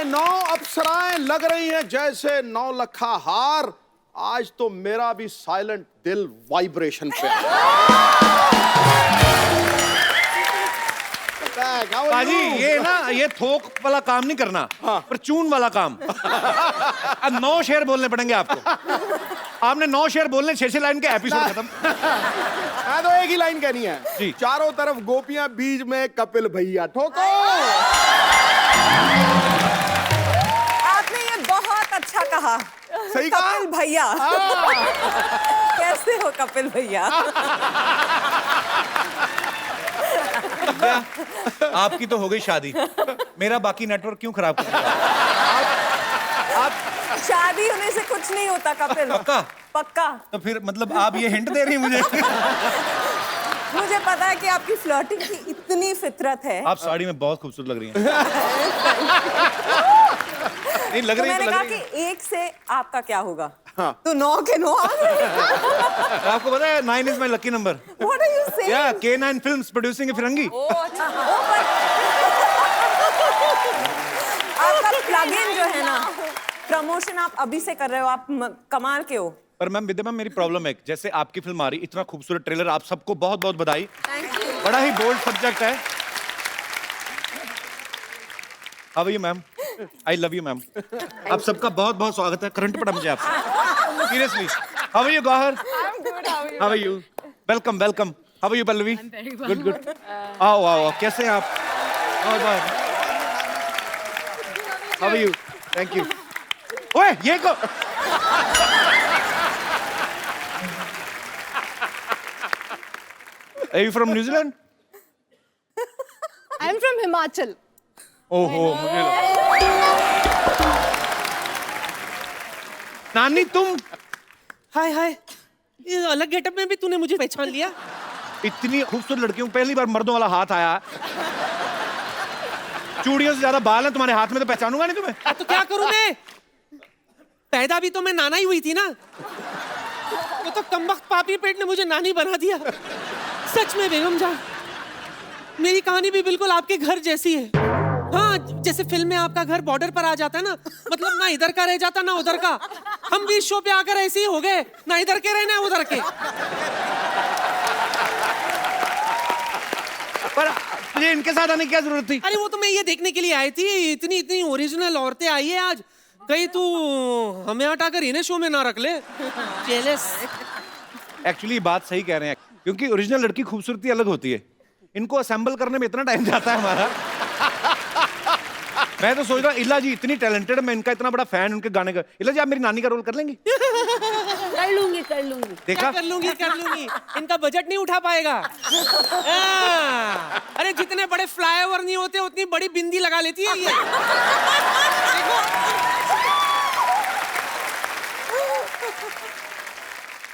ये 9 अप्सराएं लग रही हैं जैसे 9 लखा हार। आज तो मेरा भी साइलेंट दिल वाइब्रेशन पे है। पाजी ये ना ये थोक वाला काम नहीं करना, पर चून वाला काम। अब 9 शेर बोलने पड़ेंगे आपको। आपने 9 शेर बोलने, 6 लाइन के एपिसोड खत्म। मैं तो एक ही लाइन कहनी है जी। चारों तरफ गोपियां, बीच में कपिल भैया। ठोको। आपने ये बहुत अच्छा कहा। सही कहा? कपिल भैया। कैसे हो कपिल भैया? आपकी तो हो गई शादी, मेरा बाकी नेटवर्क क्यों खराब कर दिया? आप शादी होने से कुछ नहीं होता कपिल। पक्का? पक्का। तो फिर मतलब आप ये हिंट दे रही हैं मुझे? मुझे पता है कि आपकी फ्लर्टिंग की इतनी फितरत है। आप साड़ी में बहुत खूबसूरत लग रही हैं। नहीं लग तो रही मैंने तो कहा लग रही कि 1 से आपका क्या होगा? हाँ। तो 9 के 9 आ गए। आपको पता है 9 is my lucky number. What are you saying? या K9 फिल्म्स प्रोड्यूसिंग ए फिरंगी। आपका प्लग इन जो है ना, प्रमोशन आप अभी से कर रहे हो, आप कमाल के हो। पर मैम विद्या मैम मेरी प्रॉब्लम है, जैसे आपकी फिल्म आ रही, इतना खूबसूरत ट्रेलर, आप सबको बहुत बहुत बधाई। Thank you. बड़ा ही बोल्ड सब्जेक्ट है। How are you ma'am? I love you ma'am. आप सबका बहुत बहुत स्वागत है। करंट पड़ा मुझे आपसे, seriously. How are you Gauhar? How are you? Welcome welcome. How are you Pallavi? Good good. आओ आओ, कैसे हैं आप? How are you? Thank you. ओए ये को Are you from New Zealand? I'm from Himachal. ओहो मुझे नानी तुम हाय हाय, ये अलग गेटअप में भी तूने मुझे पहचान लिया? इतनी खूबसूरत लड़कियों को पहली बार मर्दों वाला हाथ आया। चूड़ियों से ज्यादा बाल हैं तुम्हारे हाथ में, तो पहचानूंगा नहीं तुम्हें। तो क्या करूं मैं? पैदा भी तो मैं नाना ही हुई थी ना। वो तो कमबख्त पापी पेट ने मुझे नानी बना दिया। सच में बेगम जान, मेरी कहानी भी बिल्कुल आपके घर जैसी है। हाँ, जैसे फिल्म में आपका घर बॉर्डर पर आ जाता है ना, मतलब ना इधर का रह जाता ना उधर का। हम भी इस शो पे आकर ऐसे ही हो गए, ना इधर के रहे ना उधर के। पर तुझे इनके साथ आने की क्या जरूरत थी? अरे वो तो मैं ये देखने के लिए आई थी, इतनी इतनी ओरिजिनल औरतें आई है आज। कहीं तू हमें हटाकर इन्हें शो में ना रख ले। जेलस। एक्चुअली बात सही कह रहे हैं, क्योंकि ओरिजिनल लड़की खूबसूरती अलग होती है। इनको असेंबल करने में इतना टाइम जाता है हमारा। मैं तो सोच रहा हूँ इला जी इतनी टैलेंटेड, मैं इनका इतना बड़ा फैन उनके गाने का। इला जी आप मेरी नानी का रोल कर लेंगी? कर लूंगी कर लूंगी। देखा? कर लूंगी कर लूंगी। इनका बजट नहीं उठा पाएगा। अरे जितने बड़े फ्लाईओवर नहीं होते उतनी बड़ी बिंदी लगा लेती है ये।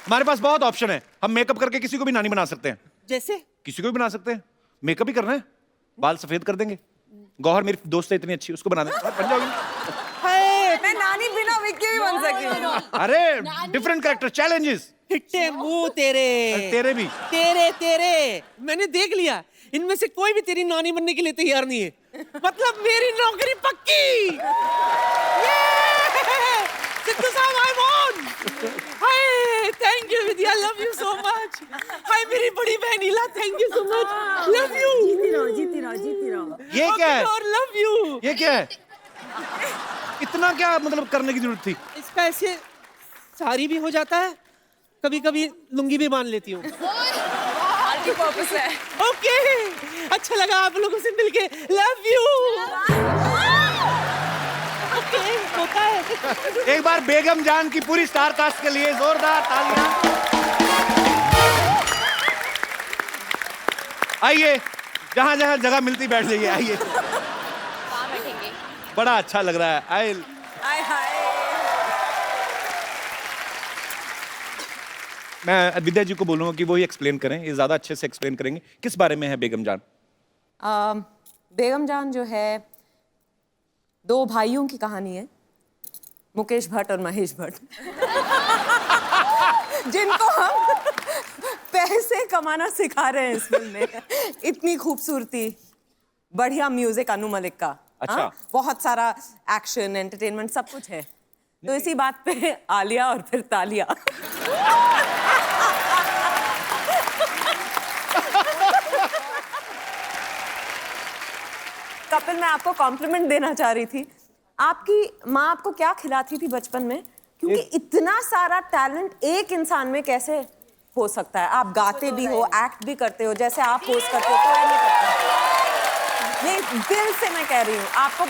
हमारे पास बहुत ऑप्शन है, हम मेकअप करके किसी को भी नानी बना सकते हैं। जैसे किसी को भी बना सकते हैं, मेकअप ही करना है, बाल सफेद कर देंगे। गौहर मेरी दोस्त है इतनी अच्छी, उसको बना देंगे, बन जाओगी। मैं नानी बिना विग के भी बन सकती हूँ। अरे डिफरेंट कैरेक्टर, चैलेंजेस। हिट्टे मुंह तेरे। तेरे भी। तेरे तेरे मैंने देख लिया, इनमें से कोई भी तेरी नानी बनने के लिए तैयार नहीं है। मतलब मेरी नौकरी पक्की। सिद्धू साहब I won. Hi thank you Vidya, love you so much. Hi मेरी बड़ी बहन Ila, thank you so much, love you. जीती रहो जीती रहो जीती रहो। ये क्या है? और लव यू। ये क्या है? इतना क्या मतलब करने की जरूरत थी? इसका ऐसे साड़ी भी हो जाता है, कभी कभी लुंगी भी बांध लेती हूँ। मल्टीपर्पस है। ओके, अच्छा लगा आप लोगों से मिलके, लव यू। ओके, होता है। एक बार बेगम जान की पूरी स्टार कास्ट के लिए जोरदार तालियां। आइए, जहां जहां जगह मिलती बैठ जाइए, आइए। बैठेंगे। बड़ा अच्छा लग रहा है। हाय हाय। मैं विद्या जी को बोलूंगा कि वो ही एक्सप्लेन करें, ये ज्यादा अच्छे से एक्सप्लेन करेंगे। किस बारे में है बेगम जान? बेगम जान जो है 2 भाइयों की कहानी है, मुकेश भट्ट और महेश भट्ट, जिनको हम पैसे कमाना सिखा रहे हैं इस फिल्म में। इतनी खूबसूरती, बढ़िया म्यूजिक अनु मलिक का, अच्छा। हाँ, बहुत सारा एक्शन, एंटरटेनमेंट सब कुछ है। तो इसी बात पे आलिया और फिर तालिया। कपिल, मैं आपको कॉम्प्लीमेंट देना चाह रही थी। आपकी माँ आपको क्या खिलाती थी बचपन में? क्योंकि इतना सारा टैलेंट एक इंसान में कैसे हो सकता है? आप गाते भी हो, एक्ट भी करते हो, जैसे आप पोस्ट करते हो तो मैं नहीं करता। नहीं, दिल से मैं कह रही हूँ आपको।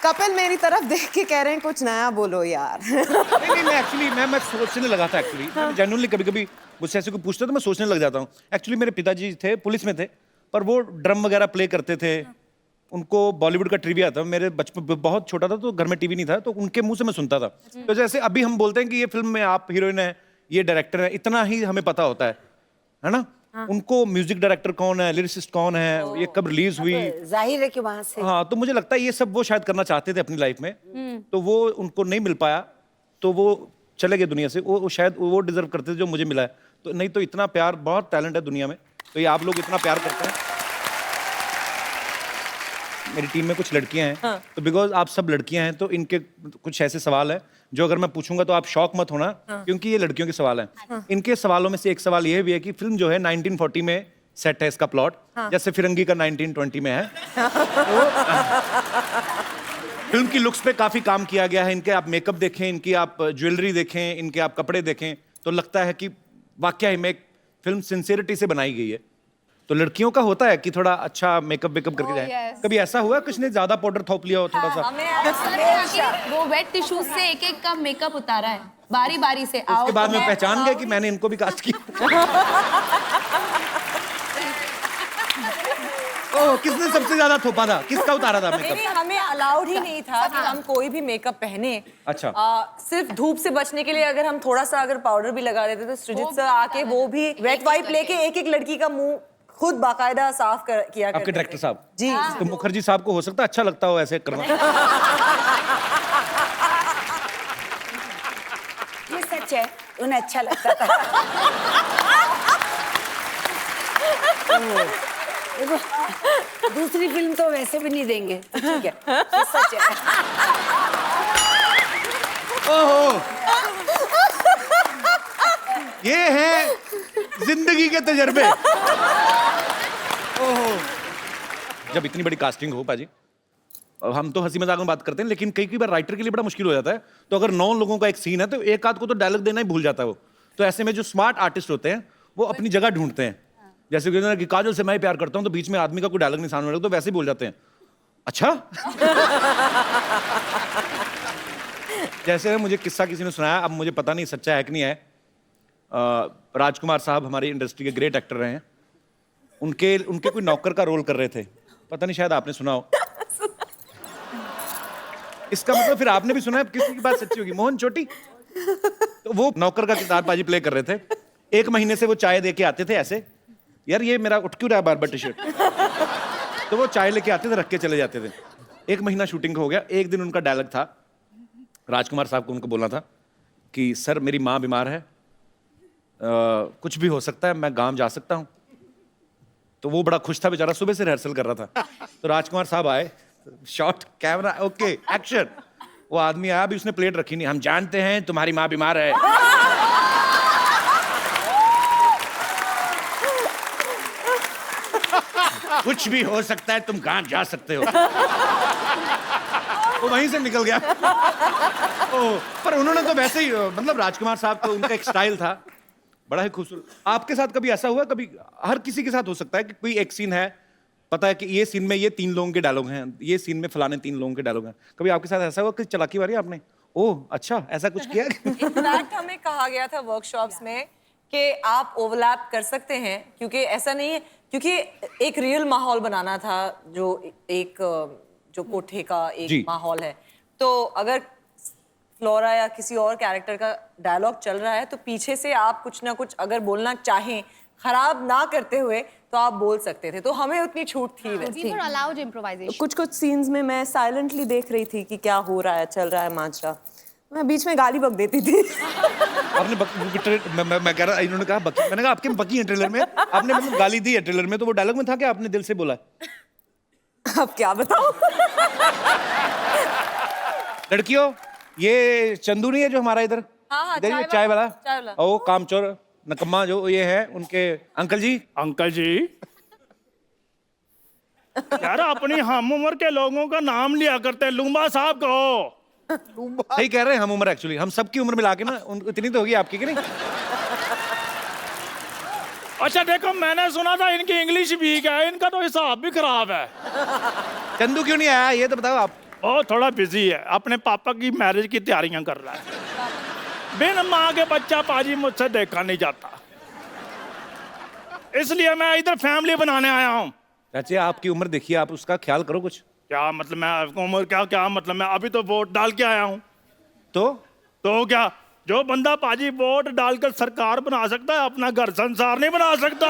कपिल मेरी तरफ देख के कह रहे हैं कुछ नया बोलो यार। नहीं, मैं एक्चुअली मैं सोचने लगा था एक्चुअली। जेन्युइनली कभी-कभी मुझसे ऐसे कोई पूछता तो मैं सोचने लग जाता हूँ। एक्चुअली मेरे पिताजी थे, पुलिस में थे, पर वो ड्रम वगैरह प्ले करते थे। उनको बॉलीवुड का ट्रिविया था। मेरे बचपन बहुत छोटा था तो घर में टीवी नहीं था, तो उनके मुंह से मैं सुनता था। तो जैसे अभी हम बोलते हैं कि ये फिल्म में आप हीरोइन है, ये डायरेक्टर है, इतना ही हमें पता होता है ना? उनको म्यूजिक डायरेक्टर कौन है, लिरिसिस्ट कौन है, ये कब रिलीज हुई, जाहिर है कि वहां से। हाँ, तो मुझे लगता है ये सब वो शायद करना चाहते थे अपनी लाइफ में, तो वो उनको नहीं मिल पाया, तो वो चले गए दुनिया से। वो शायद वो डिजर्व करते थे जो मुझे मिला है। तो नहीं तो इतना प्यार, बहुत टैलेंट है दुनिया में, तो ये आप लोग इतना प्यार करते हैं। मेरी टीम में कुछ लड़कियां हैं, तो बिकॉज आप सब लड़कियां हैं तो इनके कुछ ऐसे सवाल हैं जो अगर मैं पूछूंगा तो आप शॉक मत होना, क्योंकि ये लड़कियों के सवाल हैं। इनके सवालों में से एक सवाल ये भी है कि फिल्म जो है 1940 में सेट है इसका प्लॉट, जैसे फिरंगी का 1920 में है। तो फिल्म की लुक्स पे काफी काम किया गया है। इनके आप मेकअप देखें, इनकी आप ज्वेलरी देखें, इनके आप कपड़े देखें, तो लगता है कि वाकई में एक फिल्म सिंसियरिटी से बनाई गई है। तो लड़कियों का होता है कि थोड़ा अच्छा मेकअप वेकअप करके जाए। कभी ऐसा हुआ किसने ज्यादा पाउडर थोप लिया हो थोड़ा सा? वो वेट टिश्यूज से एक एक का मेकअप उतारा है बारी बारी से। आओ उसके बाद तो में पहचान गए कि मैंने इनको भी कास्ट किया। ओह, किसने सबसे ज्यादा थोपा था? किसका उतारा था मेकअप? नहीं, हमें अलाउड ही नहीं था कि हम कोई भी मेकअप पहने। अच्छा। सिर्फ धूप से बचने के लिए अगर हम थोड़ा सा अगर पाउडर भी लगा देते तो सृजित सर आके वो भी वेट वाइप लेके एक एक लड़की का मुंह खुद बाकायदा साफ किया करते आपके डायरेक्टर साहब जी। तो मुखर्जी साहब को हो सकता है अच्छा लगता हो ऐसे करना। ये सच है, उन्हें अच्छा लगता था। देखो, दूसरी फिल्म तो वैसे भी नहीं देंगे, ठीक है, ये सच है। ओहो, ये है जिंदगी के तजर्बे। ओहो, जब इतनी बड़ी कास्टिंग हो पाजी, हम तो हंसी मजाक में बात करते हैं, लेकिन कई बार राइटर के लिए बड़ा मुश्किल हो जाता है। तो अगर 9 लोगों का एक सीन है तो एक आध को तो डायलॉग देना ही भूल जाता है वो। तो ऐसे में जो स्मार्ट आर्टिस्ट होते हैं वो अपनी जगह ढूंढते हैं। जैसे कि काजल से मैं प्यार करता हूं, तो बीच में आदमी का कोई डायलॉग नहीं सामने तो वैसे ही बोल जाते हैं, अच्छा। जैसे मुझे किस्सा किसी ने सुनाया, अब मुझे पता नहीं सच्चा है कि नहीं है। राजकुमार साहब हमारी इंडस्ट्री के ग्रेट एक्टर रहे हैं। उनके कोई नौकर का रोल कर रहे थे, पता नहीं शायद आपने सुना हो। इसका मतलब फिर आपने भी सुना है, किसी की बात सच्ची होगी। मोहन चोटी, तो वो नौकर का किरदार बाजी प्ले कर रहे थे। 1 महीने से वो चाय दे के आते थे ऐसे, यार ये मेरा उठ क्यों रहा है बार बार टी शर्ट। तो वो चाय लेके आते थे, रख के चले जाते थे। 1 महीना शूटिंग हो गया। एक दिन उनका डायलॉग था, राजकुमार साहब को उनको बोलना था कि सर मेरी माँ बीमार है, कुछ भी हो सकता है, मैं गांव जा सकता हूँ। तो वो बड़ा खुश था बेचारा, सुबह से रिहर्सल कर रहा था। तो राजकुमार साहब आए, शॉट, कैमरा, ओके, एक्शन। वो आदमी आया, भी उसने प्लेट रखी नहीं। हम जानते हैं तुम्हारी माँ बीमार है। कुछ भी हो सकता है, तुम गांव जा सकते हो। वो वहीं से निकल गया। पर उन्होंने तो वैसे ही, मतलब राजकुमार साहब तो उनका एक स्टाइल था, बड़ा ही खूबसूरत। आपके साथ कभी ऐसा हुआ? कभी हर किसी के साथ हो सकता है कि कोई एक सीन है, पता है कि ये सीन में ये 3 लोगों के डायलॉग हैं, ये सीन में फलाने 3 लोगों के डायलॉग हैं। कभी आपके साथ ऐसा हुआ कि चलाकी मारी आपने? ओह अच्छा, ऐसा कुछ किया? इनफैक्ट हमें कहा गया था वर्कशॉप्स में कि आप ओवरलैप कर सकते हैं, क्योंकि ऐसा नहीं है, क्योंकि एक रियल माहौल बनाना था, जो कोठे का एक माहौल है। तो अगर फ्लोरा या किसी और कैरेक्टर का डायलॉग चल रहा है तो पीछे से आप कुछ ना कुछ अगर बोलना चाहें, खराब ना करते हुए, तो आप बोल सकते थे। तो हमें उतनी छूट थी वैसे। We were allowed improvisation. कुछ सीन्स में मैं साइलेंटली देख रही थी कि क्या हो रहा है, चल रहा है माजरा। मैं बीच में गाली बक देती थी। आपने मैं कह रहा, इन्होंने कहा बकी, मैंने कहा आपके बकी है ट्रेलर में, आपने मतलब गाली दी है ट्रेलर में, तो वो डायलॉग में था कि आपने दिल से बोला? अब क्या बताऊं? लड़कियों, ये चंदू नहीं है जो हमारा इधर? हाँ, इधर ये चाय वाला। चाय वाला। ओ कामचोर नकम्मा जो ये है, उनके अंकल जी। अंकल जी, यार अपनी हम उम्र के लोगों का नाम लिया करते हैं, लूंबा साहब कहो। सही कह रहे हैं, हम उम्र एक्चुअली हम सबकी उम्र मिला के ना इतनी तो होगी आपकी कि नहीं? अच्छा देखो, मैंने सुना था इनकी इंग्लिश वीक है, इनका तो हिसाब भी खराब है। चंदू क्यों नहीं आया ये तो बताओ आप। वो थोड़ा बिजी है, अपने पापा की मैरिज की तैयारियां कर रहा है। बिन माँ के बच्चा पाजी मुझसे देखा नहीं जाता, इसलिए मैं इधर फैमिली बनाने आया हूँ। चाचे आपकी उम्र देखिए, आप उसका ख्याल करो कुछ। क्या मतलब मैं उम्र क्या मतलब मैं अभी तो वोट डाल के आया हूँ। तो क्या, जो बंदा पाजी वोट डालकर सरकार बना सकता है, अपना घर संसार नहीं बना सकता।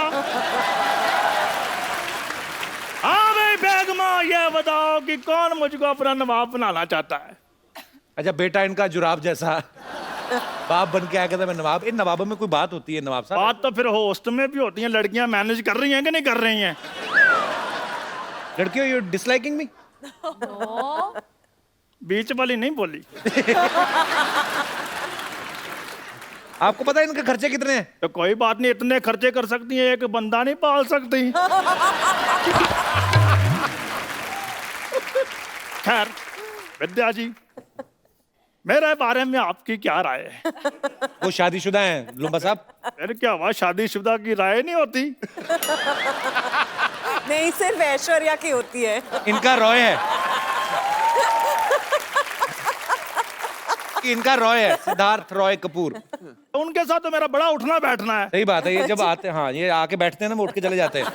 हाँ भाई बेगमा, ये बताओ कि कौन मुझको अपना नवाब बनाना चाहता है? अच्छा बेटा इनका जुराब जैसा बाप बन के आया था मैं नवाब। इन नवाबों में कोई बात होती है नवाब साहब? बात तो फिर होस्ट में भी होती है, लड़कियां मैनेज कर रही हैं कि नहीं कर रही हैं? लड़कियों यू डिसलाइकिंग मी? बीच वाली नहीं बोली। आपको पता है इनके खर्चे कितने हैं? तो कोई बात नहीं, इतने खर्चे कर सकती हैं, एक बंदा नहीं पाल सकती। खैर विद्या जी, मेरे बारे में आपकी क्या राय है? वो शादीशुदा हैं लुम्बा साहब। फिर क्या हुआ, शादीशुदा की राय नहीं होती? नहीं, सिर्फ ऐश्वर्या की होती है। इनका रॉय है, इनका रॉय है, सिद्धार्थ रॉय कपूर। तो उनके साथ तो मेरा बड़ा उठना बैठना है। सही बात है, ये जब आते हाँ ये आके बैठते हैं ना, वो उठ के चले जाते हैं।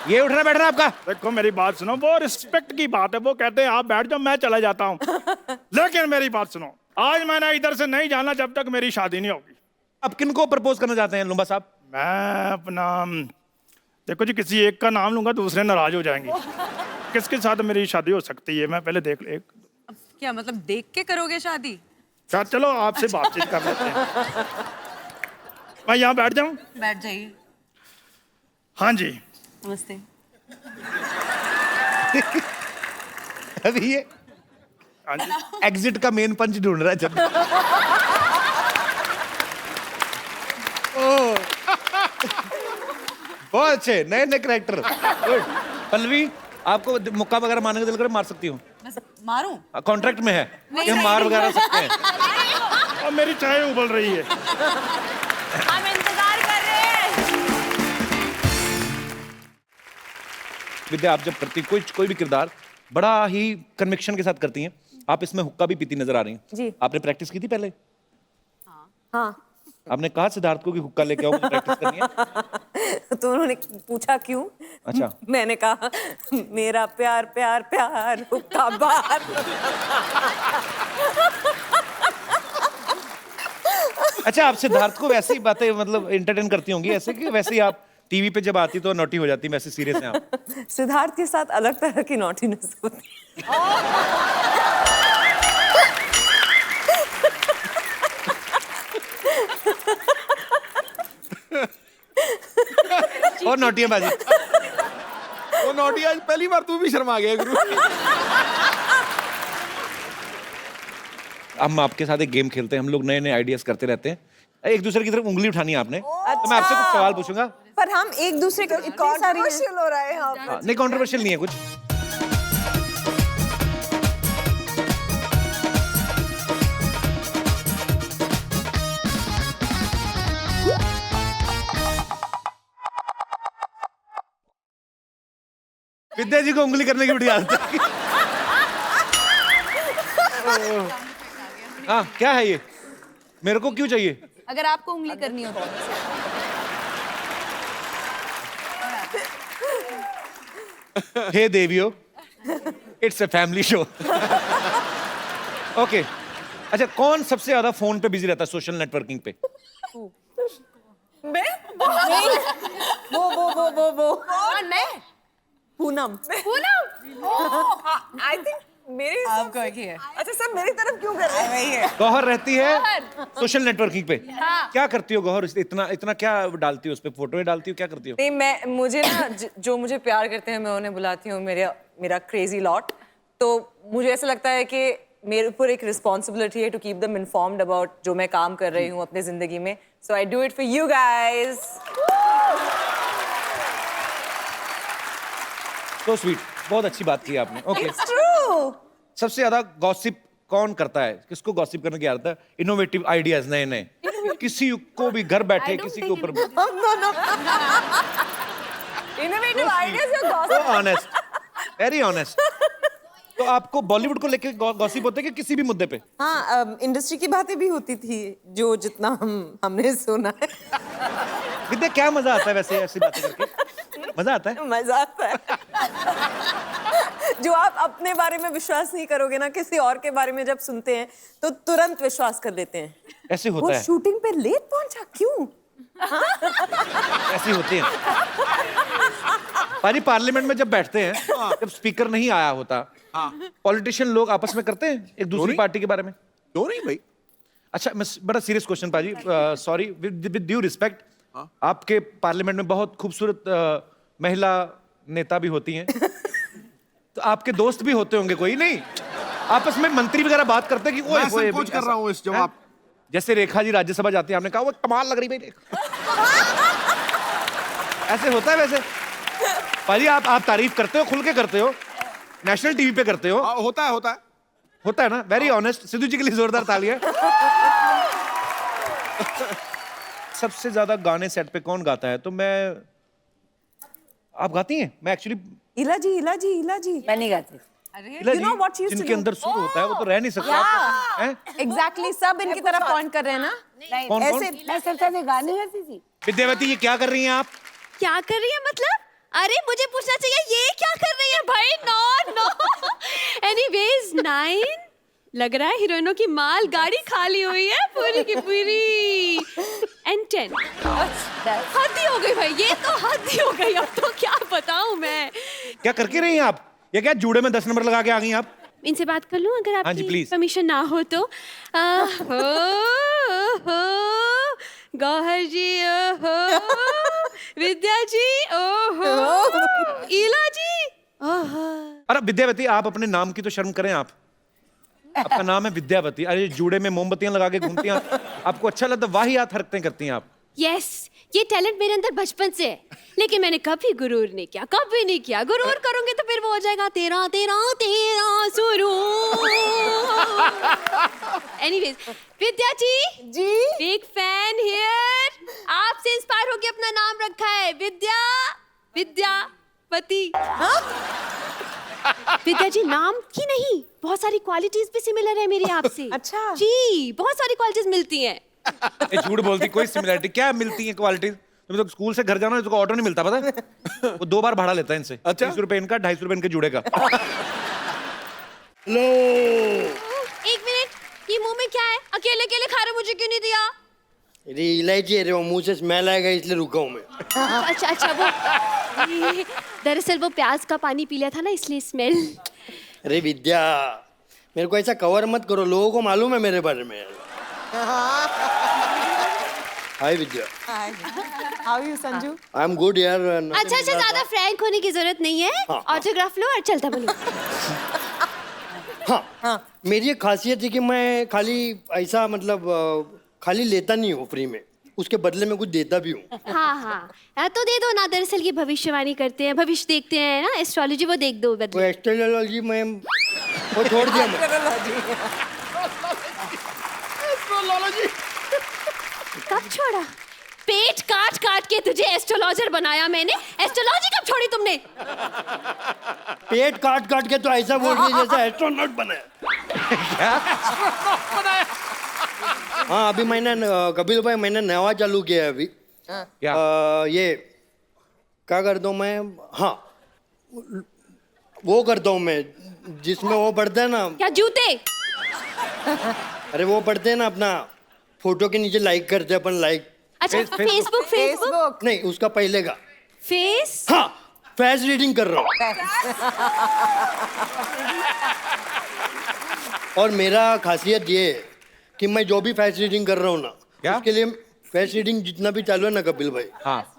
ये उठना बैठना आपका। देखो मेरी बात सुनो, वो रिस्पेक्ट की बात है, वो कहते हैं आप बैठ जाओ मैं चला जाता हूँ। लेकिन मेरी बात सुनो, आज मैंने इधर से नहीं जाना जब तक मेरी शादी नहीं होगी। अब किनको प्रपोज करना चाहते हैं लुम्बा साहब? मैं अपना, देखो जी, किसी एक का नाम लूंगा दूसरे नाराज हो जाएंगे। किसके साथ मेरी शादी हो सकती है, मैं पहले देख ले। क्या मतलब देख के करोगे शादी? क्या, चलो आपसे बातचीत कर लेते हैं। मैं यहाँ बैठ जाऊँ? बैठ जाइए। हाँ जी। नमस्ते। अभी ये हाँ जी। एग्जिट का मेन पंच ढूंढ रहा है जब। बहुत अच्छे नए नए कैरेक्टर। गुड। पल्लवी, आपको मुक्का वगैरह मारने का दिल करे मार सकती हूँ? बस मारूं? कॉन्ट्रैक्ट में है कि हम मार वगैरह सकते हैं। और मेरी चाय उबल रही है। हम इंतजार कर रहे हैं। विद्या, आप जब करती कोई भी किरदार बड़ा ही कन्विक्शन के साथ करती हैं। आप इसमें हुक्का भी पीती नजर आ रही हैं। जी। आपने प्रैक्टिस की थी पहले? हाँ। आपने कहा सिद्धार्थ को कि हुक्का लेके आओ, मुझे प्रैक्टिस करनी है। तो उन्होंने पूछा क्यों? अच्छा। मैंने कहा मेरा प्यार प्यार प्यार हुक्का बार। अच्छा, आप सिद्धार्थ को वैसे ही बातें मतलब एंटरटेन करती होंगी ऐसे कि वैसे ही आप टीवी पे जब आती तो नॉटी हो जाती, वैसे सीरियस हैं आप? सिद्धार्थ के साथ अलग तरह की नॉटीनेस होती है। और नॉटी है बाजी। वो नोटी, आज पहली बार तू भी शर्मा गया गुरु। हम आपके साथ एक गेम खेलते हैं, हम लोग नए नए आइडियाज करते रहते हैं। एक दूसरे की तरफ उंगली उठानी है आपने। तो मैं आपसे कुछ सवाल पूछूंगा। पर हम एक दूसरे को कंट्रोवर्शियल हो रहा है यहाँ पे। हाँ, नहीं कंट्रोवर्शियल नहीं है कुछ। विद्या जी को उंगली करने की बड़ी आदत है। हाँ, क्या है ये? मेरे को क्यों चाहिए? अगर आपको उंगली करनी हो तो। हे देवियो, it's a family show. Okay, अच्छा कौन सबसे ज्यादा फोन पे बिजी रहता है सोशल नेटवर्किंग पे? वो कौन? मैं? पूनम। पूनम? आई थिंक मेरी आपको एक ही है। अच्छा सब मेरी तरफ क्यों कर रहे हैं? वही है। गौहर रहती है सोशल नेटवर्किंग पे। क्या करती हो गौहर? इतना इतना क्या डालती हो उस पे? फोटो डालती हो, क्या करती हो? नहीं मैं मुझे ना जो मुझे प्यार करते हैं मैं उन्हें बुलाती हूँ मेरा क्रेजी लॉट। तो मुझे ऐसा लगता है कि मेरे ऊपर एक रिस्पॉन्सिबिलिटी है to keep them informed about जो मैं काम कर रही हूँ अपने जिंदगी में। So I do it for you guys. तो स्वीट, बहुत अच्छी बात की आपने। Okay, it's true. सबसे ज्यादा गॉसिप कौन करता है? किसको गॉसिप करने की आदत है? इनोवेटिव आइडियाज नए नए, किसी को भी घर बैठे किसी के ऊपर। इनोवेटिव आइडियाज या गॉसिप? Honest, very honest. तो आपको बॉलीवुड को लेके गॉसिप होते है कि किसी भी मुद्दे पे? हाँ, इंडस्ट्री की बातें भी होती थी जो जितना हमने सुना है। विद्या, क्या मजा आता है वैसे ऐसी बातें करके? मजा आता है? मजा आता है। जो आप अपने बारे में विश्वास नहीं करोगे ना, किसी और के बारे में जब सुनते हैं तो तुरंत विश्वास कर लेते हैं। ऐसे वो होता है, शूटिंग पे लेट पहुंचा क्यों? ऐसे होते हैं। पारी पार्लियामेंट में जब बैठते हैं, जब स्पीकर नहीं आया होता, पॉलिटिशियन लोग आपस में करते हैं एक दूसरी पार्टी के बारे में? क्यों नहीं भाई? अच्छा, मैं बड़ा सीरियस क्वेश्चन पाजी, सॉरी, विद ड्यू रिस्पेक्ट, आपके पार्लियामेंट में बहुत खूबसूरत महिला नेता भी होती हैं, तो आपके दोस्त भी होते होंगे कोई? नहीं, आपस में मंत्री वगैरह बात करते हैं कि मैं संकोच कर रहा हूँ इस जवाब। जैसे रेखा जी राज्यसभा जाती है, आपने कहा वो कमाल लग रही भाई रेखा। ऐसे होता है वैसे? पाजी आप तारीफ करते हो, खुल के करते हो, नेशनल टीवी पे करते हो। होता है होता है ना? Very honest. सिद्धू जी के लिए जोरदार तालियां। सबसे ज्यादा गाने सेट पे कौन गाता है? तो आप गाती हैं? मैं एक्चुअली इला जी मैं नहीं गाती। You know what she used to जिनके do? अंदर सुर होता है वो तो रह नहीं सकता। हैं? एग्जैक्टली, सब इनकी तरफ पॉइंट कर रहे हैं ना। कौन ऐसे मैं सबसे ज्यादा गाने गाती थी। विद्यावती, ये क्या कर रही हैं आप? क्या कर रही है मतलब? अरे मुझे पूछना चाहिए ये क्या कर रही है भाई? No no. एनीवेज 9 लग रहा है हीरोइनों की माल गाड़ी खाली हुई है पूरी की पूरी। एंड 10 हद ही हो गई भाई, ये तो हद ही हो गई। अब तो क्या बताऊं मैं। क्या करके रही हैं आप? ये क्या जूड़े में 10 नंबर लगा के आ गई आप? इनसे बात कर लूं अगर हाँ जी, आपकी please. परमिशन ना हो तो? गौहर जी, ओहो, विद्या जी, ओहो, इला जी, ओहो। अरे विद्यावती, आप अपने नाम की तो शर्म करें आप। आपका नाम है विद्यावती, अरे जूड़े में मोमबत्तियां लगा के घूमती हैं आपको अच्छा लगता? वाहियात हरकतें करती हैं आप। यस, ये टैलेंट मेरे अंदर बचपन से है, लेकिन मैंने कभी गुरूर नहीं किया, कभी नहीं किया। गुरूर करूंगे तो फिर वो हो जाएगा तेरा तेरा तेरा सुरूर। Anyways, Vidya ji big fan here. आपसे इंस्पायर होके अपना नाम रखा है विद्यावती। विद्या जी नाम की नहीं, बहुत सारी क्वालिटीज भी सिमिलर है मेरी आपसे। अच्छा जी, बहुत सारी क्वालिटीज मिलती हैं। ये झूठ बोलती, कोई सिमिलरिटी क्या मिलती है क्वालिटीज? तुम तो स्कूल से घर जाना है तो ऑटो नहीं मिलता, पता है? वो 2 बार भाड़ा लेता है इनसे। अच्छा। 30 रुपए इनका, 250 रुपए इनके जूड़े का। लो, एक मिनट, ये मुंह में क्या है? अकेले अकेले खा रहे, मुझे क्यों नहीं दिया? अरे इलायची है रे, वो मुंह से स्मेल आएगा इसलिए रुका हूँ मैं। अच्छा वो दरअसल वो प्याज का पानी पी लिया था ना, इसलिए स्मेल। अरे विद्या, मेरे को ऐसा कवर मत करो, लोगों को मालूम है मेरे बारे में। Hi Vidya. How you Sanju? I am good यार। अच्छा, ज्यादा फ्रैंक होने की जरूरत नहीं है। हाँ। ऑटोग्राफ लो और चलता बोलो। हाँ, मेरी एक खासियत है कि मैं खाली ऐसा मतलब खाली लेता नहीं हूँ फ्री में, उसके बदले में कुछ देता भी हूँ। हाँ, तो दे दो ना। दरअसल ये भविष्यवाणी करते हैं, भविष्य देखते हैं ना, एस्ट्रोलॉजी, वो देख दो वो बदले। एस्ट्रोलॉजी में वो छोड़ दिया मैं। कब छोड़ा? पेट काट काट के तुझे एस्ट्रोलॉजर बनाया मैंने। एस्ट्रोलॉजी कब छोड़ी तुमने? पेट काट काट के तो ऐसा बोल रही है जैसा एस्ट्रोनॉट बनाया। हाँ, अभी मैंने कपिल भाई मैंने नया चालू किया है अभी। क्या? ये क्या करता हूँ मैं? हाँ, वो करता हूँ मैं जिसमें वो पढ़ते हैं ना। क्या जूते? अरे वो पढ़ते हैं ना, अपना फोटो के नीचे लाइक करते हैं अपन, लाइक। अच्छा, फेसबुक नहीं, उसका पहले का फेस। हाँ, फेस रीडिंग कर रहा हूँ। और मेरा खासियत ये है कि मैं जो भी फेस रीडिंग कर रहा हूँ ना, क्या? उसके लिए फेस रीडिंग जितना भी चालू है ना कपिल भाई, हाँ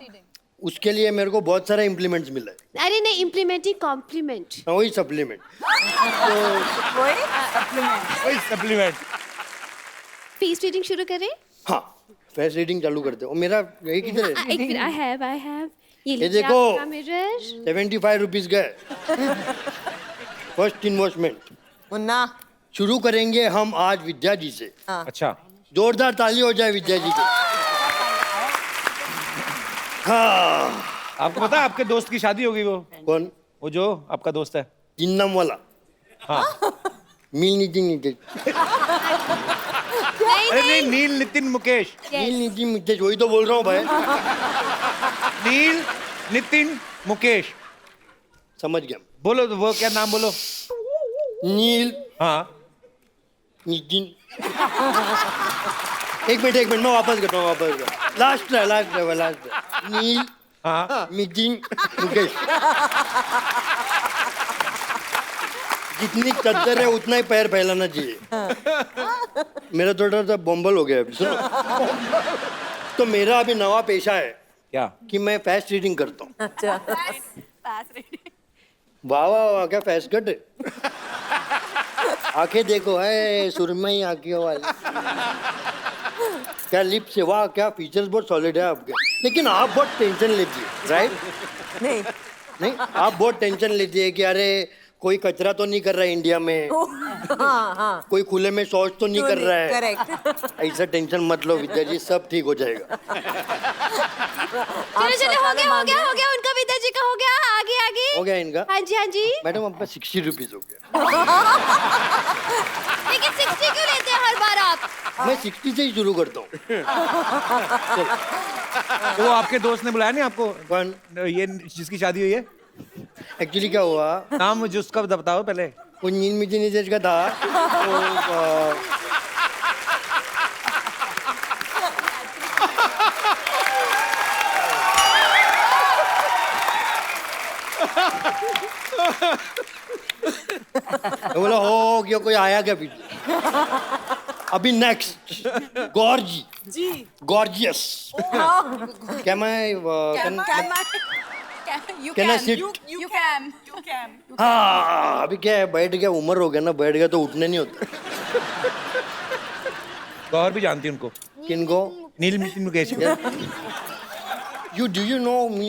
उसके लिए मेरे को बहुत सारा इम्प्लीमेंट्स मिला है। अरे नहीं, इम्प्लीमेंट ही कॉम्प्लीमेंट। हाँ, वही सप्लीमेंट। वही सप्लीमेंट। फेस रीडिंग शुरू करें? हाँ, फेस रीडिंग चालू करते हो। मेरा ये किधर है? एक मिनट, आई हैव ये ये देखो, मिरर। 75 रुपीज गए। First investment. मुन्ना शुरू करेंगे हम आज विद्या जी से। अच्छा, जोरदार ताली हो जाए विद्या जी की। हाँ, आपको पता है आपके दोस्त की शादी होगी? वो कौन? वो जो आपका दोस्त है। जिन्नम वाला। हाँ। नील नितिन नितेश। अरे नहीं, नील नितिन मुकेश। नील नितिन नितेश, वही तो बोल रहा हूँ भाई। नील नितिन मुकेश। समझ गया। बोलो तो, वो क्या नाम बोलो? नील हाँ। नितिन। एक मिनट मैं वापस करता हूँ, लास्ट है। नील हाँ। नितिन मुकेश। जितनी चद्दर है उतना ही पैर फैलाना चाहिए। मेरा थोड़ा सा बॉम्बल हो गया अभी, सुनो। तो मेरा अभी नवा पेशा है क्या? कि मैं फेस रीडिंग करता हूँ। अच्छा वाह वाह वाह, क्या फेस कट है। आंखें देखो, है सुरमई आंखों वाली। क्या लिप्स है, वाह क्या फीचर्स बहुत सॉलिड है आपके। लेकिन आप बहुत टेंशन लेती है, राइट? नहीं, आप बहुत टेंशन लेती है कि अरे कोई कचरा तो नहीं कर रहा है इंडिया में, हाँ कोई खुले में शौच तो नहीं कर रहा है। करेक्ट। ऐसा टेंशन मत लो विद्या जी, सब ठीक हो जाएगा। चलो हो गया उनका, विद्या जी का हो गया। आगे हो गया इनका? हाँ जी। मैडम आपका 60 रुपीज हो गया। लेकिन 60 क्यों लेते हैं हर बार आप? मैं 60 से ही शुरू करता हूँ। वो आपके दोस्त ने बुलाया नहीं आपको? कौन? ये जिसकी शादी हुई है। एक्चुअली क्या हुआ, नाम मुझे उसका बताओ पहले। वो नील नितिन नितेश का था। तो बोला हो गया, कोई आया क्या पीछे? अभी नेक्स्ट गॉर्जियस। क्या मैं Can I sit? You can. हाँ, अभी क्या है, बैठ गया, उम्र हो गया ना, बैठ गया तो उठने नहीं होता। गौर भी जानती उनको। किनको? नील नितिन मुकेश को। Do you know me?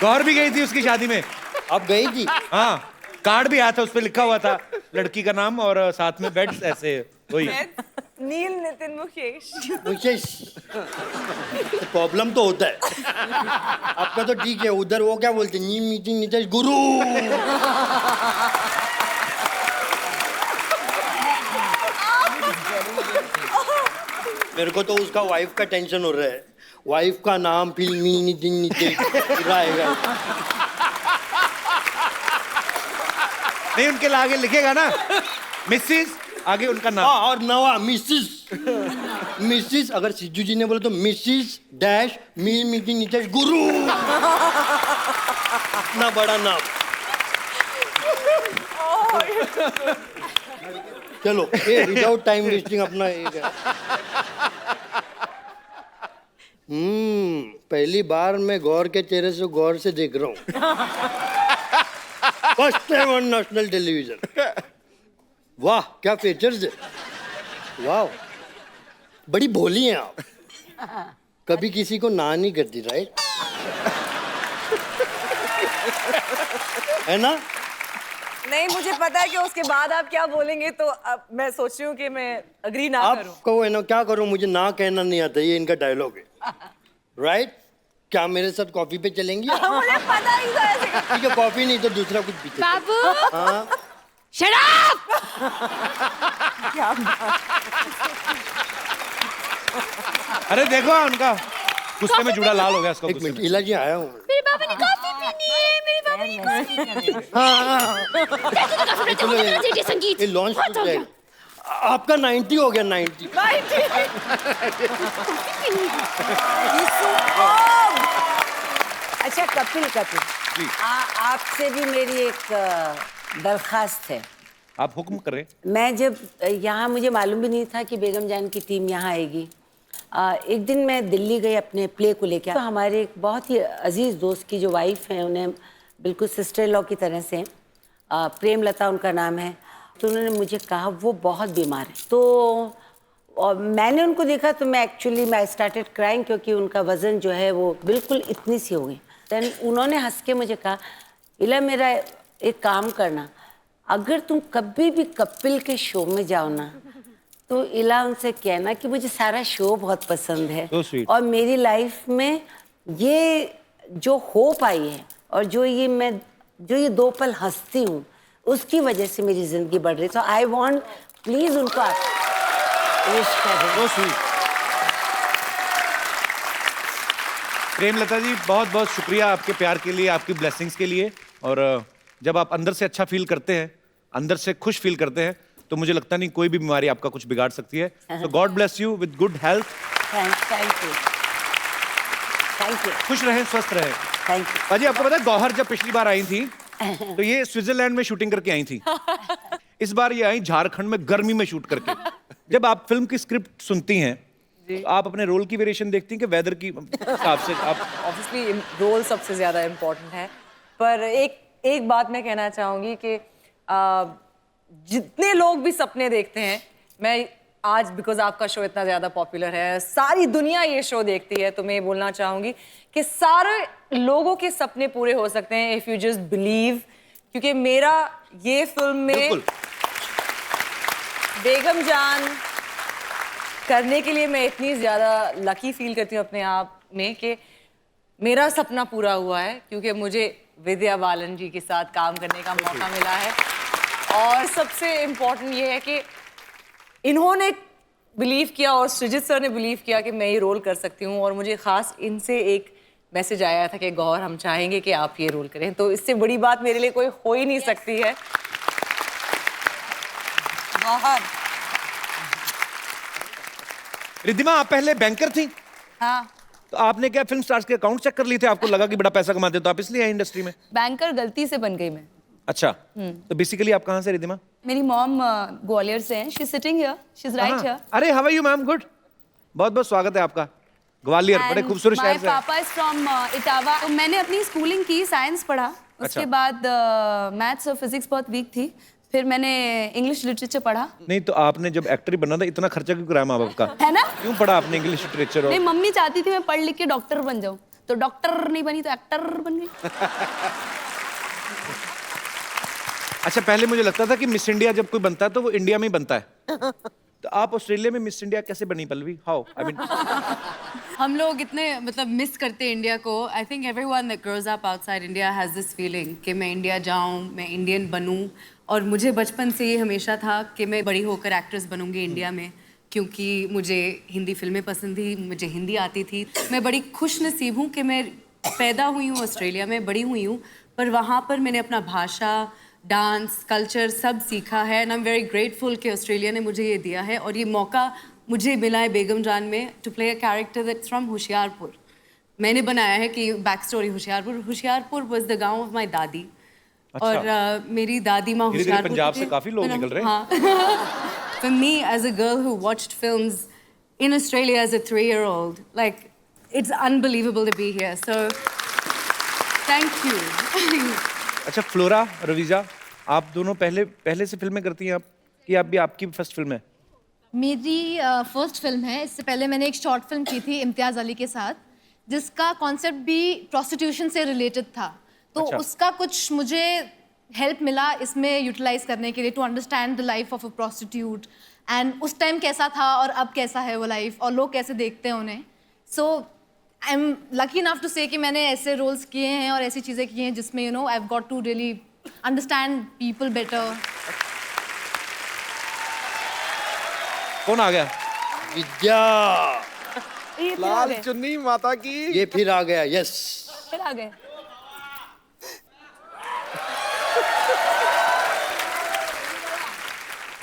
गौर भी गई थी उसकी शादी में। आप गई थी? हाँ, कार्ड भी आया था, उस पे लिखा हुआ था लड़की का नाम और साथ में बेड्स ऐसे वही। नील नितिन मुकेश। प्रॉब्लम तो होता है। आपका तो ठीक है, उधर वो क्या बोलते हैं, नील नितिन नितेश गुरु। मेरे को तो उसका वाइफ का टेंशन हो रहा है। वाइफ का नाम फिर नील नितिन नितेश रहेगा। नहीं, उनके आगे लिखेगा ना मिसेस, आगे उनका नाम। हाँ, और नवा मिसिस अगर सिद्धू जी ने बोले तो मिसिस डैश नील नितिन नितेश गुरु। इतना बड़ा नाम। चलो, ये विदाउट टाइम वेस्टिंग अपना एक है। पहली बार मैं गौर के चेहरे से गौर से देख रहा हूँ। First time on national television. वाह क्या फीचर्स है, वाह बड़ी भोली हैं आप। कभी किसी को ना नहीं करती, राइट? है ना? नहीं, मुझे पता है कि उसके बाद आप क्या बोलेंगे, तो अब मैं सोच रही हूँ कि मैं अग्री ना करूँ। आपको है ना, क्या करूँ, मुझे ना कहना नहीं आता, ये इनका डायलॉग है, राइट? क्या मेरे साथ कॉफी पे चलेंगी? मुझे पता ही था ऐसे। ठीक है, कॉफी नहीं तो दूसरा कुछ पीते। बाबू, हाँ, शट अप! अरे देखो उनका गुस्से में जुड़ा लाल हो गया उसका। एक मिनट, इला जी आया हूँ। मेरे बाबा ने कॉफी पीनी है, मेरे बाबा ने कॉफी पीनी है। हाँ, चलो ये संगीत ये लॉन्च हो जाएगा। आपका 90 हो गया, 90। अच्छा कपिल जी आपसे भी मेरी एक दरखास्त है। आप हुक्म करें। मैं जब यहाँ, मुझे मालूम भी नहीं था कि बेगम जान की टीम यहाँ आएगी। एक दिन मैं दिल्ली गई अपने प्ले को लेकर, तो हमारे एक बहुत ही अजीज़ दोस्त की जो वाइफ है, उन्हें बिल्कुल सिस्टर लॉ की तरह से, प्रेमलता उनका नाम है, तो उन्होंने मुझे कहा वो बहुत बीमार है। तो और मैंने उनको देखा तो मैं आई स्टार्टेड क्राइंग, क्योंकि उनका वज़न जो है वो बिल्कुल इतनी सी हो गई। देन उन्होंने हंस के मुझे कहा, इला मेरा एक काम करना, अगर तुम कभी भी कपिल के शो में जाओ ना, तो इला उनसे कहना कि मुझे सारा शो बहुत पसंद है So sweet. और मेरी लाइफ में ये जो होप आई है और जो ये 2 पल हंसती हूँ, उसकी वजह से मेरी जिंदगी बढ़ रही है। तो आई वांट प्लीज उनको विश करें। So sweet. प्रेमलता जी, बहुत बहुत शुक्रिया आपके प्यार के लिए, आपकी ब्लेसिंग्स के लिए। और जब आप अंदर से अच्छा फील करते हैं, अंदर से खुश फील करते हैं, तो मुझे लगता नहीं कोई भी बीमारी आपका कुछ बिगाड़ सकती है। तो God bless you with good health. Thank you. खुश रहें, स्वस्थ रहें। Thank you. पाजी, आपको पता है गौहर जब पिछली बार आई थी तो ये स्विट्जरलैंड में शूटिंग करके आई थी। इस बार ये आई झारखंड में गर्मी में शूट करके। जब आप फिल्म की स्क्रिप्ट सुनती हैं तो आप अपने रोल की वेरिएशन देखती हैं कि वेदर की हिसाब से? आप ऑब्वियसली रोल सबसे ज्यादा इम्पोर्टेंट है, पर एक बात मैं कहना चाहूंगी कि जितने लोग भी सपने देखते हैं, मैं आज बिकॉज आपका शो इतना ज्यादा पॉपुलर है, सारी दुनिया ये शो देखती है, तो मैं ये बोलना चाहूंगी कि सारे लोगों के सपने पूरे हो सकते हैं इफ यू जस्ट बिलीव। क्योंकि मेरा ये फिल्म में बेगम जान करने के लिए मैं इतनी ज्यादा लकी फील करती हूँ अपने आप में कि मेरा सपना पूरा हुआ है, क्योंकि मुझे विद्या बालन जी के साथ काम करने का मौका मिला है। और सबसे इम्पोर्टेंट ये है कि इन्होंने बिलीव किया और सृजित सर ने बिलीव किया कि मैं ये रोल कर सकती हूँ। और मुझे खास इनसे एक मैसेज आया था कि गौर, हम चाहेंगे कि आप ये रोल करें, तो इससे बड़ी बात मेरे लिए कोई हो ही नहीं सकती है। गौहर। रिद्धिमा, आप पहले बैंकर थी? हाँ। तो आपने क्या फिल्म स्टार्स के अकाउंट चेक कर लिए थे? आपको लगा कि बड़ा पैसा कमाते तो आप इसलिए आए इंडस्ट्री में? बैंकर गलती से बन गई मैं। अच्छा, तो बेसिकली आप कहाँ से रिद्धिमा? मेरी मॉम ग्वालियर से हैं। She is sitting here, she is right here. अरे how are you ma'am? Good, बहुत बहुत स्वागत है आपका। ग्वालियर बड़े खूबसूरत शहर से। माय पापा इज फ्रॉम इटावा। तो मैंने अपनी स्कूलिंग की, साइंस पढ़ा, उसके बाद मैथ्स और फिजिक्स बहुत वीक थी, फिर मैंने इंग्लिश लिटरेचर पढ़ा। नहीं तो आपने जब एक्टर ही बनना था, इतना खर्चा क्यों कराया माँ बाप का? है ना? क्यों पढ़ा आपने इंग्लिश लिटरेचर? नहीं, मम्मी चाहती थी मैं पढ़ लिख के डॉक्टर बन जाऊं, तो डॉक्टर नहीं बनी तो एक्टर बन गई। अच्छा, पहले मुझे लगता था कि मिस इंडिया जब कोई बनता है तो वो इंडिया में ही बनता है। तो आप ऑस्ट्रेलिया में मिस इंडिया कैसे बनी पल्लवी? हाउ? आई मीन हम लोग इतने मतलब मिस करते हैं इंडिया को। I think everyone that grows up outside India has this feeling कि मैं इंडिया जाऊं, मैं इंडियन बनूं। और मुझे बचपन से ये हमेशा था कि मैं बड़ी होकर एक्ट्रेस बनूंगी इंडिया में, क्योंकि मुझे हिंदी फिल्में पसंद थी, मुझे हिंदी आती थी। मैं बड़ी खुश नसीब हूँ कि मैं पैदा हुई हूँ ऑस्ट्रेलिया में, बड़ी हुई हूँ, पर वहाँ पर मैंने अपना भाषा, डांस, कल्चर सब सीखा है। And I am very grateful कि ऑस्ट्रेलिया ने मुझे ये दिया है और ये मौका मुझे मिला है बेगम जान में to play a character that's from Hoshiarpur. मैंने बनाया है कि back story Hoshiarpur was the gaon of my dadi. अच्छा। और मेरी दादी माँ होशियारपुर पंजाब से काफी लोग निकल रहे हैं। हाँ। For me as a girl who watched films in Australia as a 3-year-old, like it's unbelievable to be here. So thank you. अच्छा, फ्लोरा, रवीजा, आप दोनों पहले से फिल्में करती हैं आप, कि आप भी आपकी फर्स्ट फिल्म है? मेरी फर्स्ट फिल्म है। इससे पहले मैंने एक शॉर्ट फिल्म की थी इम्तियाज़ अली के साथ, जिसका कॉन्सेप्ट भी प्रोस्टिट्यूशन से रिलेटेड था। तो अच्छा। उसका कुछ मुझे हेल्प मिला इसमें यूटिलाइज करने के लिए, to understand the life of a prostitute and उस टाइम कैसा था और अब कैसा है वो लाइफ और लोग कैसे देखते हैं उन्हें। So I am lucky enough to say कि मैंने ऐसे रोल्स किए हैं और ऐसी चीज़ें की हैं जिसमें I have got to really understand people better. कौन आ गया? विद्या। लाल चुन्नी माता की। ये फिर आ गया। यस, फिर आ गए।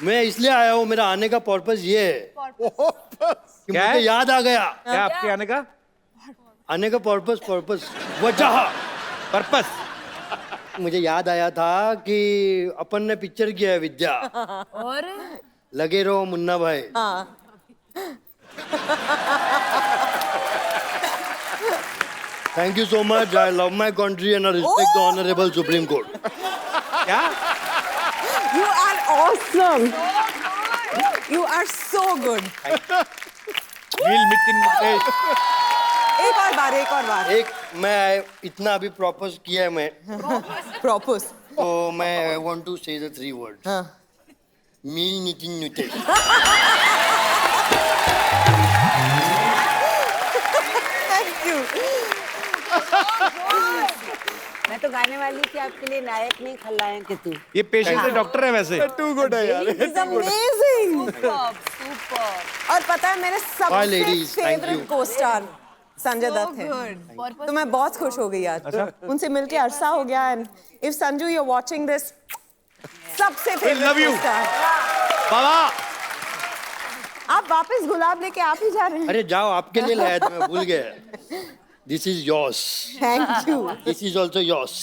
मैं इसलिए आया हूँ, मेरा आने का पर्पस ये है कि क्या मुझे है? याद आ गया। क्या आपके आने का आने का पर्पस वजह। पर्पस? मुझे याद आया था कि अपन ने पिक्चर किया है विद्या, और लगे रहो मुन्ना भाई। हाँ Thank you so much. I love my country and I respect the Honorable Supreme Court. क्या? You are awesome. You are so good. We'll meet in Mumbai. एक और बार एक मैं इतना अभी प्रॉपोज किया है मैं, प्रॉपोज। तो मैं I want to say the 3 words. हाँ मील नितिन नुटे। Thank you. मैं तो गाने वाली थी आपके लिए, नायक नहीं खलनायक है तू। ये पेशेंट से डॉक्टर है वैसे। टू गुड है यार। He's amazing. और पता है मेरे Bye, सबसे ladies. Thank favourite you. को स्टार संजय दत्त है, तो मैं बहुत खुश हो गई आज। उनसे मिलके अरसा हो गया। And if Sanju you are watching this, सबसे love फेवरेट you. को स्टार। बाबा आप वापस गुलाब लेके आप ही जा रहे हैं। अरे जाओ, आपके लिए लाया था, मैं भूल गया। This is yours. Thank you. This is also yours.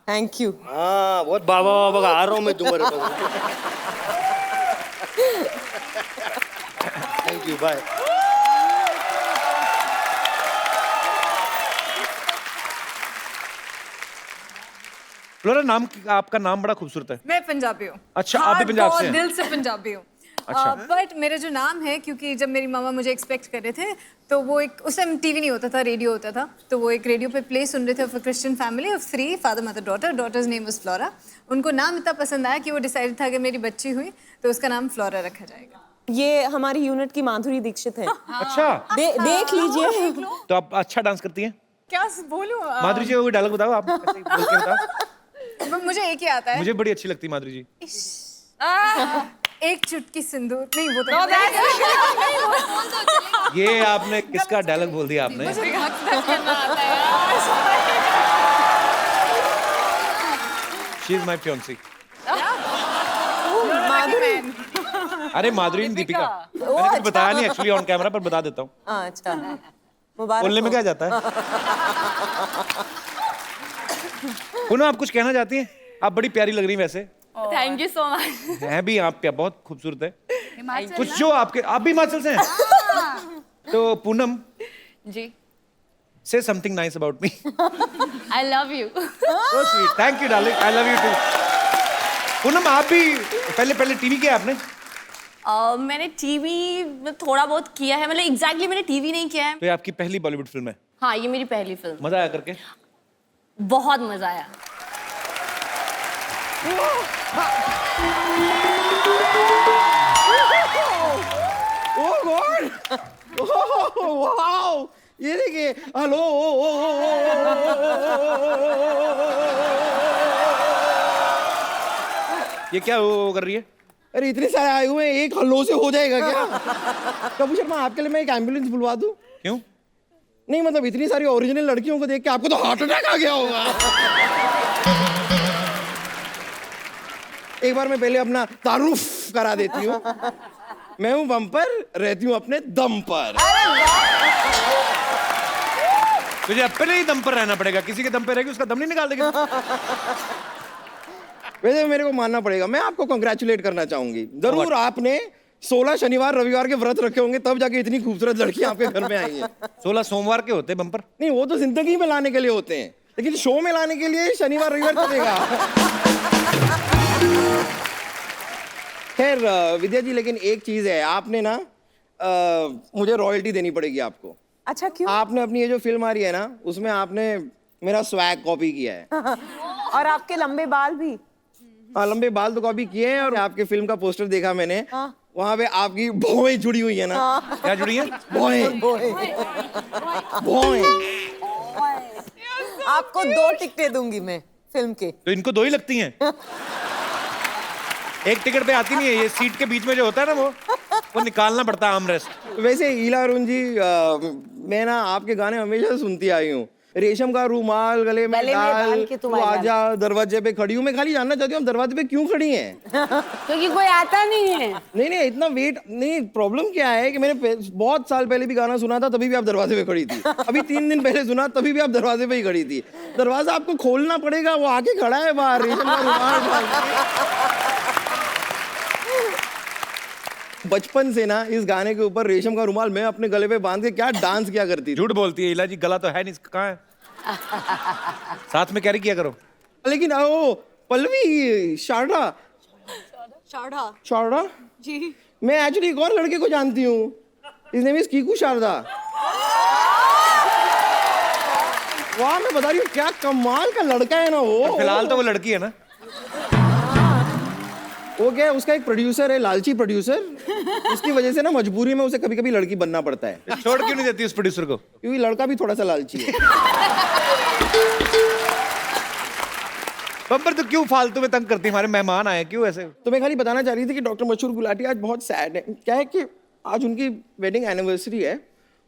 Thank you. हाँ, बहुत बाबा आ रहा हूँ मैं तुम्हारे पास। Thank you. Bye. फ्लोरा, आपका नाम बड़ा खूबसूरत है। मैं पंजाबी हूँ। अच्छा, आप भी पंजाब से हैं? दिल से पंजाबी हूँ। अच्छा। बट मेरा जो नाम है, क्योंकि जब मेरी मामा मुझे एक्सपेक्ट कर रहे थे, तो वो एक, उस टाइम टीवी नहीं होता था, रेडियो होता था, तो वो एक रेडियो पे प्ले सुन रहे थे of a Christian family of 3, father mother daughter. Daughter's name was Flora. उनको नाम इतना पसंद आया कि वो डिसाइड था कि मेरी बच्ची हुई तो उसका नाम फ्लोरा रखा जाएगा। ये हमारी यूनिट की माधुरी दीक्षित है। अच्छा, देख लीजिए। तो आप अच्छा डांस करती हैं? क्या बोलूं? माधुरी जी कोई डायलॉग बताओ आप, ऐसे ही बोल के बताओ। मुझे एक ही आता है। मुझे बड़ी अच्छी लगती है माधुरी जी। एक चुटकी सिंदूर। नहीं, वो तो ये आपने किसका डायलॉग बोल दिया आपने? She is my fiancée. अरे माधुरी दीपिका, मैंने कुछ बताया नहीं एक्चुअली ऑन कैमरा, पर बता देता हूँ। अच्छा, मुबारक। बोलने में क्या जाता है? पुनः आप कुछ कहना चाहती हैं? आप बड़ी प्यारी लग रही हैं वैसे। Thank you so much. हैं भी आप क्या बहुत खूबसूरत है। कुछ जो आपके, आप भी हिमाचल से हैं? तो पूनम जी, say something nice about me. I love you. So sweet. Thank you darling. I love you too. Poonam, आप भी पहले टीवी किया आपने? मैंने टीवी में थोड़ा बहुत किया है, मतलब एग्जैक्टली मैंने टीवी नहीं किया है। तो ये आपकी पहली बॉलीवुड फिल्म है? हाँ, ये मेरी पहली फिल्म। मजा आया करके? बहुत मजा आया। ओह गॉड, वाओ, ये देखिए, हेलो, ये क्या वो कर रही है? अरे इतने सारे आए हुए हैं, एक हल्लो से हो जाएगा क्या? कपूर शर्मा, आपके लिए मैं एक एम्बुलेंस बुलवा दूं? क्यों? नहीं मतलब इतनी सारी ओरिजिनल लड़कियों को देख के आपको तो हार्ट अटैक आ गया होगा। एक बार मैं पहले अपना तारुफ करा देती हूँ। मैं हूँ बम्पर, रहती हूँ अपने दम पर। तुझे अपने ही दम पर रहना पड़ेगा, किसी के दम पर रहेगी उसका दम नहीं निकाल देगी। वैसे मेरे को मानना पड़ेगा, मैं आपको कंग्रेचुलेट करना चाहूंगी। जरूर आपने 16 शनिवार रविवार के व्रत रखे होंगे, तब जाके इतनी खूबसूरत लड़कियां आपके घर में आई हैं। 16 सोमवार के होते बम्पर? नहीं, वो तो जिंदगी में लाने के लिए होते हैं, लेकिन शो में लाने के लिए शनिवार रविवार चलेगा। खैर विद्या जी, लेकिन एक चीज है, आपने ना मुझे रॉयल्टी देनी पड़ेगी आपको। अच्छा, क्यों? आपने अपनी ये जो फिल्म आ रही है ना, उसमें आपने मेरा स्वैग कॉपी किया है। और आपके लंबे बाल भी। हाँ, लंबे बाल तो कॉपी किए हैं, और आपके फिल्म का पोस्टर देखा मैंने। वहाँ पे आपकी भौएं जुड़ी हुई है ना। क्या जुड़ी है? भौएं। भौएं। आपको 2 टिकटें दूंगी मैं फिल्म के। तो इनको 2 ही लगती हैं? एक टिकट पे आती नहीं है, ये सीट के बीच में जो होता है ना वो निकालना पड़ता है आर्म रेस्ट। वैसे ईला अरुण जी, मैं ना आपके गाने हमेशा सुनती आई हूँ, रेशम का रूमाल गले में गले में डाल डाल के तुम तू आ आजा, दरवाजे पे खड़ी हूँ। मैं खाली जानना चाहती हूँ आप दरवाजे पे क्यों खड़ी हैं? क्योंकि कोई आता नहीं है। नहीं इतना वेट नहीं। प्रॉब्लम क्या है कि मैंने बहुत साल पहले भी गाना सुना था, तभी भी आप दरवाजे पे खड़ी थी। अभी 3 दिन पहले सुना, तभी भी आप दरवाजे पे ही खड़ी थी। दरवाजा आपको खोलना पड़ेगा, वो आके खड़ा है बाहर रेशम का रुमाल डाल के। बचपन से ना इस गाने के ऊपर रेशम का रुमाल मैं अपने गले पे बांध के क्या डांस किया करती थी। झूठ बोलती है इला जी, गला तो है नहीं, कहाँ है? साथ में कैरी किया करो। लेकिन ओ पल्लवी, शारदा जी मैं एक्चुअली एक और लड़के को जानती हूँ। His name is Kiku Sharda. वाह, मैं बता रही हूँ क्या कमाल का लड़का है ना वो। फिलहाल तो वो लड़की है ना। वो क्या है, उसका एक प्रोड्यूसर है, लालची प्रोड्यूसर। उसकी वजह से ना मजबूरी में उसे कभी कभी लड़की बनना पड़ता है। छोड़ क्यों नहीं देती उस प्रोड्यूसर को? क्योंकि लड़का भी थोड़ा सा लालची है। बब्बर तो क्यों फालतू में तंग करती है? हमारे मेहमान आए, क्यों ऐसे? तो मैं खाली बताना चाह रही थी कि डॉक्टर मशहूर गुलाटी आज बहुत सैड है। क्या है कि आज उनकी वेडिंग एनिवर्सरी है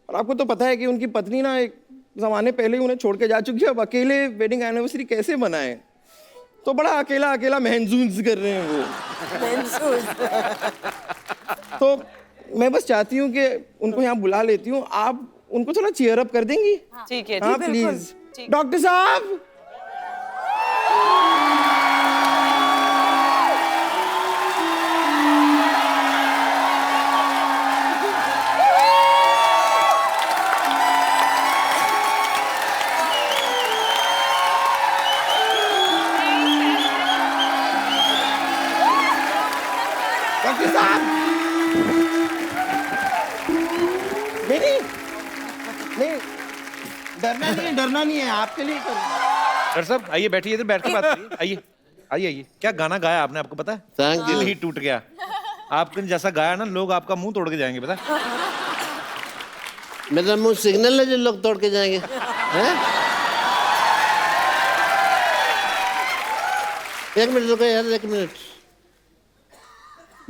और आपको तो पता है कि उनकी पत्नी ना एक ज़माने पहले ही उन्हें छोड़ के जा चुकी है। अब अकेले वेडिंग एनिवर्सरी कैसे मनाएं? तो बड़ा अकेला अकेला महसूस कर रहे हैं वो। तो मैं बस चाहती हूँ कि उनको यहाँ बुला लेती हूँ, आप उनको थोड़ा चीयर अप कर देंगी? ठीक है, हाँ प्लीज। डॉक्टर साहब, डॉक्टर साहब, नहीं डरना नहीं है, आपके लिए कर। डॉक्टर साहब आइए, बैठिए, इधर बैठ के बात करिए। आइए। क्या गाना गाया आपने, आपको पता है? Thank you. दिल ही टूट गया। आपने जैसा गाया ना, लोग आपका मुंह तोड़ के जाएंगे, पता है? मेरा मुंह सिग्नल है जो लोग तोड़ के जाएंगे, हैं? एक मिनट रुको यार, एक मिनट।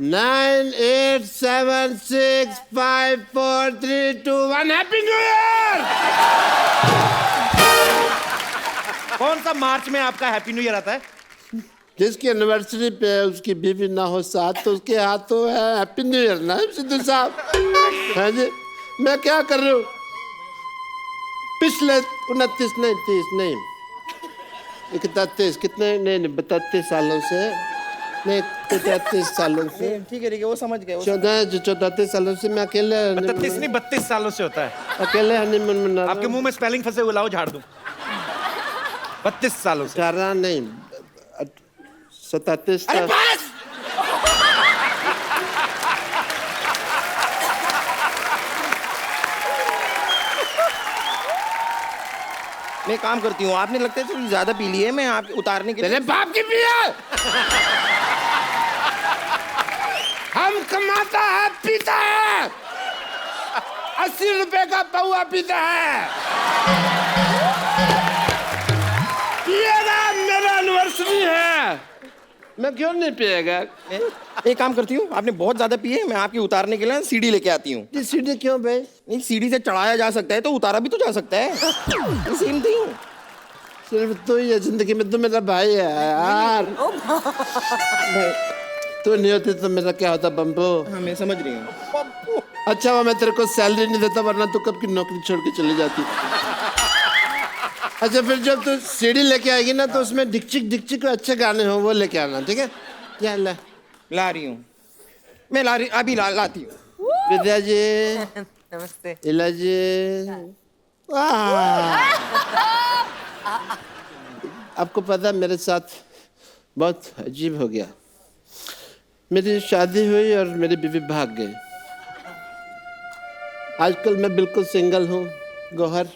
9, 8, 7, 6, 5, 4, 3, 2, 1 happy new year. कौन सा मार्च में आपका हैप्पी न्यू ईयर आता है? जिसकी एनिवर्सरी पे उसकी बीवी ना हो साथ, तो उसके हाथ तो है हैप्पी न्यू ईयर ना सिद्धू साहब। हाँ जी, मैं क्या कर रही हूँ? पिछले 29 नहीं 30 नहीं 31 कितने नहीं 32 सालों से, नहीं 33 सालों से। ठीक है वो समझ गए। 34 सालों से मैं अकेले 32 नहीं 32 सालों से होता है। अकेले हनीमून मना रहा हूँ। आपके मुंह में स्पेलिंग फंसे हुए, लाओ झाड़ दूं। 32 सालों से। 18 नहीं 37 अरे बस! मैं काम करती हूँ, आपने लगता है थोड़ी ज्यादा पी ली है, मैं आप उतारने के लिए। तेरे बाप की पिया। हम कमाता है पीता है, 80 रुपए का पौआ पीता है। पिएगा, मेरा एनिवर्सरी है, मैं क्यों नहीं पिएगा? एक काम करती हूँ, आपने बहुत ज्यादा पी है, मैं आपकी उतारने के लिए सीढ़ी लेके आती हूँ। सीढ़ी क्यों भाई? नहीं, सीढ़ी से चढ़ाया जा सकता है तो उतारा भी तो जा सकता है। Same thing. सिर्फ तो ये जिंदगी में तो मेरा भाई है यार। तू नहीं होती तो मेरा क्या होता बम्बो? हाँ मैं समझ रही हूँ। अच्छा वो मैं तेरे को सैलरी नहीं देता, वरना तू कब की नौकरी छोड़ के चली जाती। अच्छा फिर जब तू सीडी लेके आएगी ना, तो उसमें डिक्चिक अच्छे गाने हो वो लेके आना, ठीक है? क्या ला रही हूँ मैं, अभी लाती हूँ। विद्या जी नमस्ते। इला जी, आपको पता मेरे साथ बहुत अजीब हो गया। मेरी शादी हुई और मेरी बीवी भाग गई। आजकल मैं बिल्कुल सिंगल हूँ गौहर।